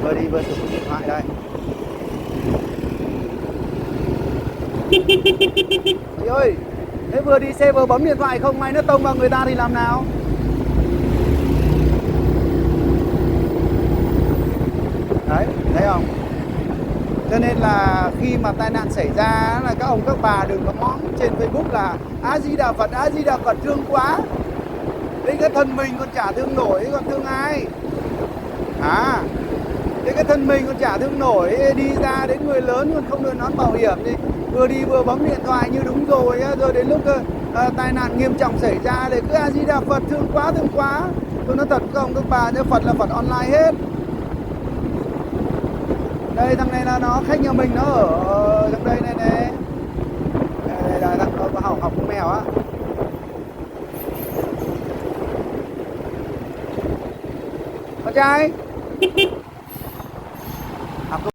Vừa đi vừa sử dụng điện thoại đây. Chị ơi, thế vừa đi xe vừa bấm điện thoại không may nó tông vào người ta thì làm nào? Đấy, thấy không? Cho nên là khi mà tai nạn xảy ra là các ông các bà đừng có móng trên Facebook là A Di Đà Phật, A Di Đà Phật thương quá. Đấy, cái thân mình còn chả thương nổi còn thương ai? À, thế cái thân mình còn chả thương nổi, đi ra đến người lớn còn không được nón bảo hiểm thì vừa đi vừa bấm điện thoại như đúng rồi, rồi đến lúc tai nạn nghiêm trọng xảy ra thì cứ A Di Đà Phật thương quá thương quá. Tôi nói thật các ông các bà nhớ, Phật là Phật online hết. Đây thằng này là nó khách nhà mình, nó ở trong đây này nè. Đây là thằng nó học con mèo á. Con trai